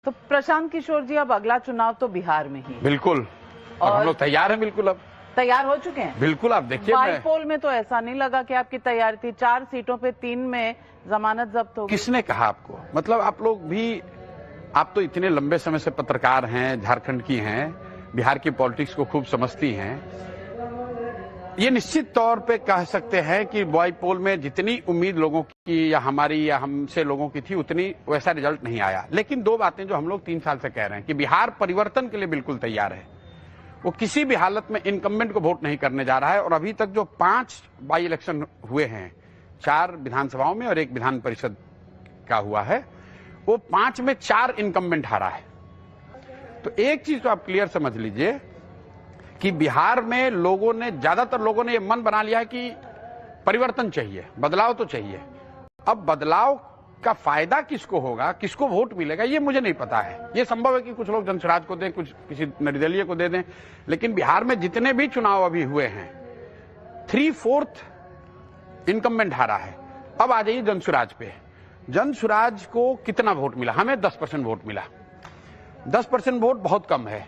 तो प्रशांत किशोर जी, अब अगला चुनाव तो बिहार में ही। बिल्कुल, और हम लोग तैयार हैं। बिल्कुल, अब तैयार हो चुके हैं। बिल्कुल, आप देखिए, बाईपोल में तो ऐसा नहीं लगा कि आपकी तैयारी थी। 4 सीटों पे 3 में जमानत जब्त हो गई। किसने कहा आपको? मतलब आप लोग भी, आप तो इतने लंबे समय से पत्रकार हैं, झारखंड की हैं, बिहार की पॉलिटिक्स को खूब समझती हैं। ये निश्चित तौर पे कह सकते हैं कि बाईपोल में जितनी उम्मीद लोगों की या हमारी या हमसे लोगों की थी, उतनी वैसा रिजल्ट नहीं आया। लेकिन दो बातें जो हम लोग 3 साल से कह रहे हैं कि बिहार परिवर्तन के लिए बिल्कुल तैयार है। वो किसी भी हालत में इनकम्बेंट को वोट नहीं करने जा रहा है। और अभी तक जो 5 बाई इलेक्शन हुए हैं, 4 विधानसभाओं में और 1 विधान परिषद का हुआ है, वो 5 में 4 इनकम्बेंट हारा है। तो एक चीज तो आप क्लियर समझ लीजिए कि बिहार में लोगों ने, ज्यादातर लोगों ने ये मन बना लिया है कि परिवर्तन चाहिए, बदलाव तो चाहिए। अब बदलाव का फायदा किसको होगा, किसको वोट मिलेगा, ये मुझे नहीं पता है। ये संभव है कि कुछ लोग जनसुराज को दें, कुछ किसी निर्दलीय को दे दें। लेकिन बिहार में जितने भी चुनाव अभी हुए हैं, 3/4 इनकम्बेंट हारा है। अब आ जाइए जनसुराज पे। जनसुराज को कितना वोट मिला? हमें 10% वोट मिला। 10% वोट बहुत कम है।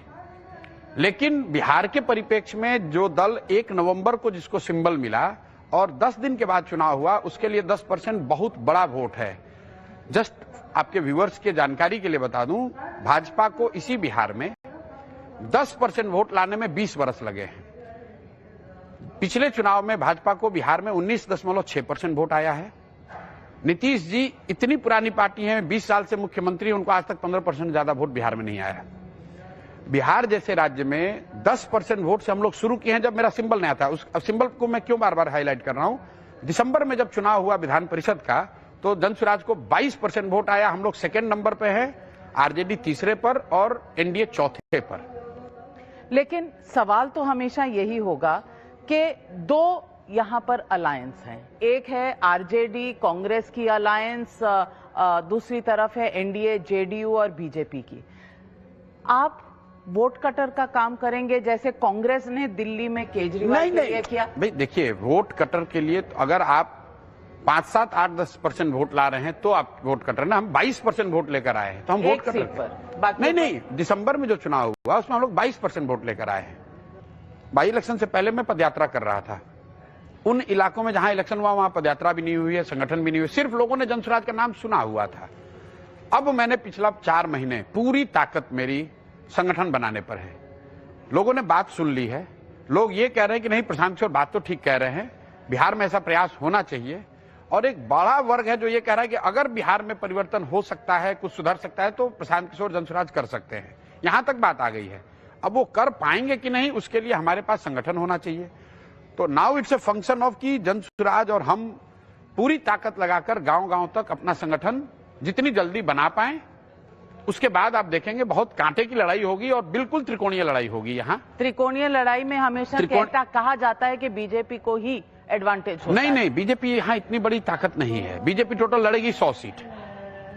लेकिन बिहार के परिप्रेक्ष्य में जो दल 1 नवंबर को जिसको सिंबल मिला और 10 दिन के बाद चुनाव हुआ, उसके लिए 10% बहुत बड़ा वोट है। जस्ट आपके व्यूअर्स के जानकारी के लिए बता दूं, भाजपा को इसी बिहार में 10% वोट लाने में 20 वर्ष लगे हैं। पिछले चुनाव में भाजपा को बिहार में 19.6% वोट आया है। नीतीश जी इतनी पुरानी पार्टी है, 20 साल से मुख्यमंत्री, उनको आज तक 15% ज्यादा वोट बिहार में नहीं आया। बिहार जैसे राज्य में 10% वोट से हम लोग शुरू किए हैं जब मेरा सिंबल नया था। उस सिंबल को मैं क्यों बार बार हाईलाइट कर रहा हूं? दिसंबर में जब चुनाव हुआ विधान परिषद का, तो जनसुराज को 22% वोट आया। हम लोग 2nd नंबर पे हैं, आरजेडी 3रे पर और एनडीए 4थे पर। लेकिन सवाल तो हमेशा यही होगा कि 2 यहां पर अलायंस हैं। एक है आरजेडी कांग्रेस की अलायंस, दूसरी तरफ है एनडीए जेडीयू और बीजेपी की। आप वोट कटर का काम करेंगे जैसे कांग्रेस ने दिल्ली में केजरीवाल के लिए किया? भाई देखिए, वोट कटर के लिए तो अगर आप 5, 7, 8, 10% वोट ला रहे हैं तो आप वोट कटर ना। हम 22% वोट लेकर आए हैं, तो हम वोट कटर पर नहीं, दिसंबर में जो चुनाव हुआ उसमें हम लोग 22% वोट लेकर आए हैं। बाई इलेक्शन से पहले मैं पदयात्रा कर रहा था। उन इलाकों में जहां इलेक्शन हुआ वहां पदयात्रा भी नहीं हुई है, संगठन भी नहीं हुई, सिर्फ लोगों ने जनसुराज का नाम सुना हुआ था। अब मैंने पिछला 4 महीने पूरी ताकत मेरी संगठन बनाने पर है। लोगों ने बात सुन ली है। लोग ये कह रहे हैं कि नहीं, प्रशांत किशोर बात तो ठीक कह रहे हैं, बिहार में ऐसा प्रयास होना चाहिए। और एक बड़ा वर्ग है जो ये कह रहा है कि अगर बिहार में परिवर्तन हो सकता है, कुछ सुधर सकता है, तो प्रशांत किशोर जनसुराज कर सकते हैं। यहां तक बात आ गई है। अब वो कर पाएंगे कि नहीं, उसके लिए हमारे पास संगठन होना चाहिए। तो now it's a function of कि जनसुराज और हम पूरी ताकत लगाकर गांव-गांव तक अपना संगठन जितनी जल्दी बना पाए। उसके बाद आप देखेंगे बहुत कांटे की लड़ाई होगी और बिल्कुल त्रिकोणीय लड़ाई होगी। यहाँ त्रिकोणीय लड़ाई में हमेशा कहा जाता है कि बीजेपी को ही एडवांटेज होता है। नहीं, बीजेपी यहाँ इतनी बड़ी ताकत नहीं है। बीजेपी टोटल लड़ेगी 100 सीट।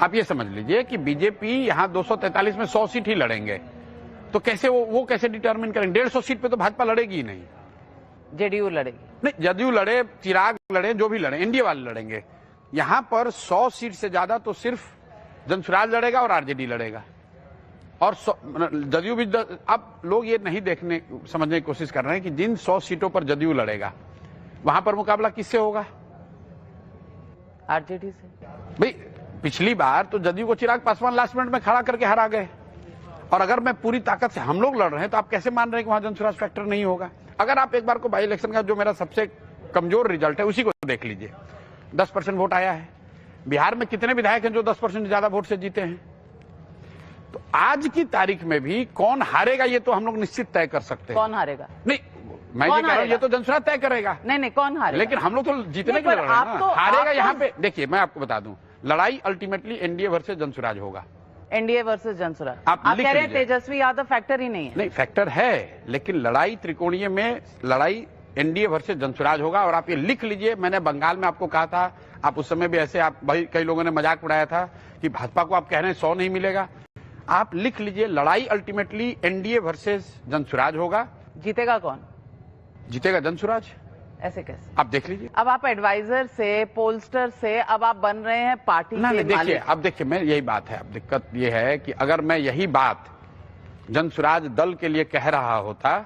आप ये समझ लीजिए कि बीजेपी यहाँ 243 में 100 सीट ही लड़ेंगे। तो कैसे वो कैसे डिटरमिन करेंगे? 150 सीट पे तो भाजपा लड़ेगी ही नहीं। जेडीयू लड़ेगी? नहीं, जदयू लड़े, चिराग लड़े, जो भी लड़े, एनडीए वाले लड़ेंगे। यहाँ पर 100 सीट से ज्यादा तो सिर्फ जनसुराज लड़ेगा और आरजेडी लड़ेगा। और जदयू भी अब लोग ये नहीं समझने की कोशिश कर रहे हैं कि जिन 100 सीटों पर जदयू लड़ेगा, वहां पर मुकाबला किससे होगा? आरजेडी से। भाई पिछली बार तो जदयू को चिराग पासवान लास्ट मिनट में खड़ा करके हरा गए। और अगर मैं पूरी ताकत से हम लोग लड़ रहे हैं, तो आप कैसे मान रहे हैं कि वहां जनसुराज फैक्टर नहीं होगा? अगर आप एक बार को बाई इलेक्शन का जो मेरा सबसे कमजोर रिजल्ट है उसी को देख लीजिए, 10% वोट आया है। बिहार में कितने विधायक हैं जो 10% ज्यादा वोट से जीते हैं? तो आज की तारीख में भी कौन हारेगा ये तो हम लोग निश्चित तय कर सकते हैं। कौन हारेगा? नहीं, मैं ये कह रहा हूं, ये तो जनसुराज तय करेगा। नहीं, कौन हारेगा? लेकिन हम लोग तो जीतने के लिए लड़ रहे हैं ना। हारेगा यहाँ पे देखिए, मैं आपको बता दूं, लड़ाई अल्टीमेटली एनडीए वर्सेस जनसुराज होगा। NDA versus Jan Suraaj. आप कह रहे हैं तेजस्वी यादव फैक्टर ही नहीं है? नहीं, फैक्टर है, लेकिन लड़ाई त्रिकोणीय में लड़ाई एनडीए वर्सेस जनसुराज होगा। और आप ये लिख लीजिए, मैंने बंगाल में आपको कहा था, आप उस समय भी ऐसे आप भाई कई लोगों ने मजाक उड़ाया था कि भाजपा को आप कह रहे हैं 100 नहीं मिलेगा। आप लिख लीजिए, लड़ाई अल्टीमेटली एनडीए वर्सेस जनसुराज होगा। जीतेगा कौन? जीतेगा जनसुराज। ऐसे कैसे? आप देख लीजिए। अब आप एडवाइजर से, पोलस्टर से अब आप बन रहे हैं पार्टी के देखिए, मालिक। अब देखिए, मैं यही बात है, अब दिक्कत ये है कि अगर मैं यही बात जनसुराज दल के लिए कह रहा होता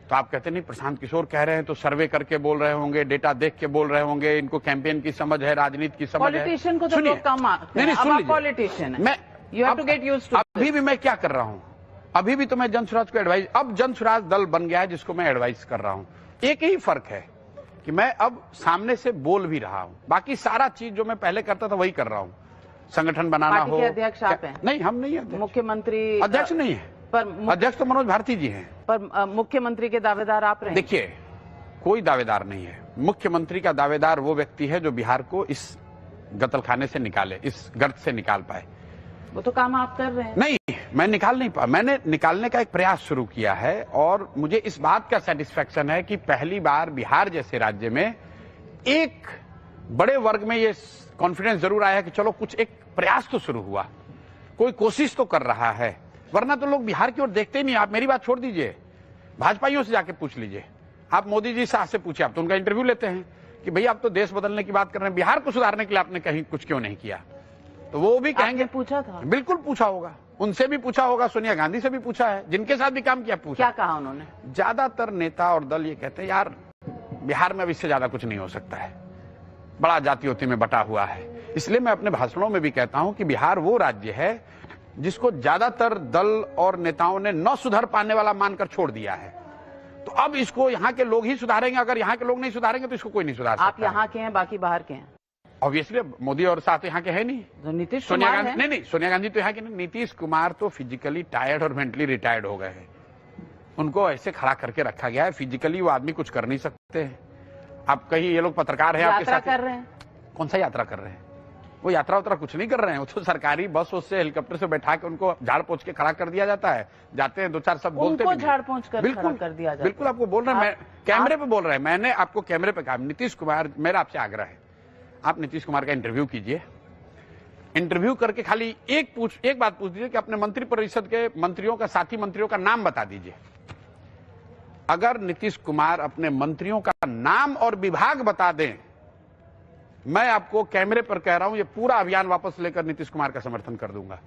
तो आप कहते नहीं प्रशांत किशोर कह रहे हैं तो सर्वे करके बोल रहे होंगे, डेटा देख के बोल रहे होंगे, इनको कैंपेन की समझ है, राजनीति की समझ है। पॉलिटिशियन को तो लोग कम मानते हैं। अब आप पॉलिटिशियन हैं। मैं you have to get used to. अभी भी मैं क्या कर रहा हूं, अभी भी तो मैं जनसुराज को एडवाइस, अब जनसुराज दल बन गया है जिसको मैं एडवाइस कर रहा हूं। एक ही फर्क है कि मैं अब सामने से बोल भी रहा हूं, बाकी सारा चीज जो मैं पहले करता था वही कर रहा हूं। संगठन बनाना हो। पार्टी के अध्यक्ष आप हैं? नहीं, हम नहीं है। मुख्यमंत्री अध्यक्ष नहीं है, पर अध्यक्ष तो मनोज भारती जी हैं। पर मुख्यमंत्री के दावेदार आप रहे। देखिए, कोई दावेदार नहीं है। मुख्यमंत्री का दावेदार वो व्यक्ति है जो बिहार को इस गतलखाने से निकाले, इस गर्त से निकाल पाए। वो तो काम आप कर रहे हैं। नहीं, मैं निकाल नहीं पा, मैंने निकालने का एक प्रयास शुरू किया है और मुझे इस बात का सेटिस्फेक्शन है कि पहली बार बिहार जैसे राज्य में एक बड़े वर्ग में ये कॉन्फिडेंस जरूर आया कि चलो कुछ एक प्रयास तो शुरू हुआ, कोई कोशिश तो कर रहा है। वरना तो लोग बिहार की ओर देखते ही नहीं। आप मेरी बात छोड़ दीजिए, भाजपाइयों से जाके पूछ लीजिए, आप मोदी जी शाह से पूछिए, आप तो उनका इंटरव्यू लेते हैं कि भैया आप तो देश बदलने की बात कर रहे हैं, बिहार को सुधारने के लिए आपने कहीं कुछ क्यों नहीं किया? तो वो भी कहेंगे। आपने पूछा था? बिल्कुल पूछा होगा, उनसे भी पूछा होगा, सोनिया गांधी से भी पूछा है, जिनके साथ भी काम किया पूछा। क्या कहा उन्होंने? ज्यादातर नेता और दल ये कहते हैं यार बिहार में अब इससे ज्यादा कुछ नहीं हो सकता है, बड़ा जातियों में बटा हुआ है। इसलिए मैं अपने भाषणों में भी कहता हूं कि बिहार वो राज्य है जिसको ज्यादातर दल और नेताओं ने न सुधर पाने वाला मानकर छोड़ दिया है। तो अब इसको यहाँ के लोग ही सुधारेंगे, अगर यहाँ के लोग नहीं सुधारेंगे तो इसको कोई नहीं सुधार सकता। आप यहाँ के हैं, बाकी बाहर के हैं। ऑब्वियसली मोदी और साथ यहाँ के है नहीं, तो नीतीश सोनिया कुमार गांधी नहीं, सोनिया गांधी तो यहाँ के नहीं। नीतीश कुमार तो फिजिकली टायर्ड और मेंटली रिटायर्ड हो गए हैं, उनको ऐसे खड़ा करके रखा गया है, फिजिकली वो आदमी कुछ कर नहीं सकते हैं। आप कहीं, ये लोग पत्रकार हैं आपके साथ, कर रहे हैं। कौन सा यात्रा कर रहे हैं? वो यात्रा उतरा कुछ नहीं कर रहे हैं, वो तो सरकारी बस उससे हेलीकॉप्टर से बैठा के उनको झाड़ पोंछ के खड़ा कर दिया जाता है, जाते हैं दो चार शब्द बोलते हैं, झाड़ पोंछ कर खड़ा कर दिया जाता है। बिल्कुल आपको बोल रहे हैं, कैमरे पे बोल रहे हैं, मैंने आपको कैमरे पे कहा। नीतीश कुमार, मेरा आपसे आग्रह है, आप नीतीश कुमार का इंटरव्यू कीजिए, इंटरव्यू करके खाली एक बात पूछ दीजिए कि अपने मंत्रिपरिषद के मंत्रियों का, साथी मंत्रियों का नाम बता दीजिए। अगर नीतीश कुमार अपने मंत्रियों का नाम और विभाग बता दें, मैं आपको कैमरे पर कह रहा हूं, ये पूरा अभियान वापस लेकर नीतीश कुमार का समर्थन कर दूंगा।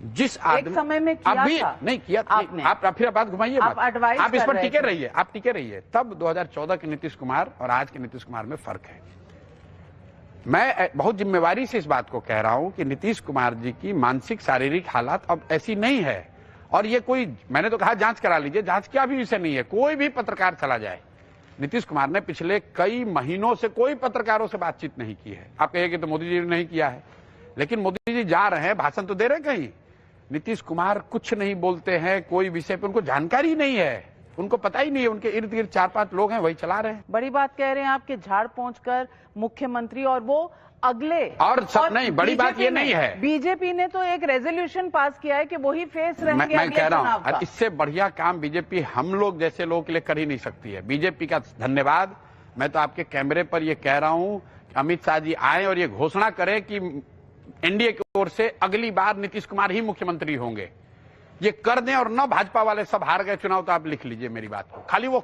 जिस आदमी एक समय में किया अभी था। नहीं किया आपने। आप फिर बात घुमाइए, आप इस पर टिके रहिए, आप टिके रहिए। तब 2014 के नीतीश कुमार और आज के नीतीश कुमार में फर्क है। मैं बहुत जिम्मेवारी से इस बात को कह रहा हूं कि नीतीश कुमार जी की मानसिक शारीरिक हालत अब ऐसी नहीं है। और ये कोई, मैंने तो कहा जांच करा लीजिए, जांच क्या भी विषय नहीं है, कोई भी पत्रकार चला जाए। नीतीश कुमार ने पिछले कई महीनों से कोई पत्रकारों से बातचीत नहीं की है। आप कहिए कि तो मोदी जी ने नहीं किया है, लेकिन मोदी जी जा रहे हैं, भाषण तो दे रहे हैं कहीं, नीतीश कुमार कुछ नहीं बोलते हैं, कोई विषय पे उनको जानकारी नहीं है, उनको पता ही नहीं है, उनके इर्द गिर्द 4-5 लोग हैं, वही चला रहे हैं। बड़ी बात कह रहे हैं आपके, झाड़ पोंछ कर मुख्यमंत्री, और वो अगले और सब नहीं, बड़ी बात ये नहीं है। बीजेपी ने तो एक रेजोल्यूशन पास किया है कि वही फेस रहेंगे मैं कह रहा हूं, का। इससे बढ़िया काम बीजेपी हम लोग जैसे लोगों के लिए कर ही नहीं सकती है। बीजेपी का धन्यवाद। मैं तो आपके कैमरे पर ये कह रहा हूं कि अमित शाह जी आए और ये घोषणा करें कि एनडीए की ओर से अगली बार नीतीश कुमार ही मुख्यमंत्री होंगे। ये कर दें और न भाजपा वाले सब हार गए चुनाव, तो आप लिख लीजिए मेरी बात को, खाली वो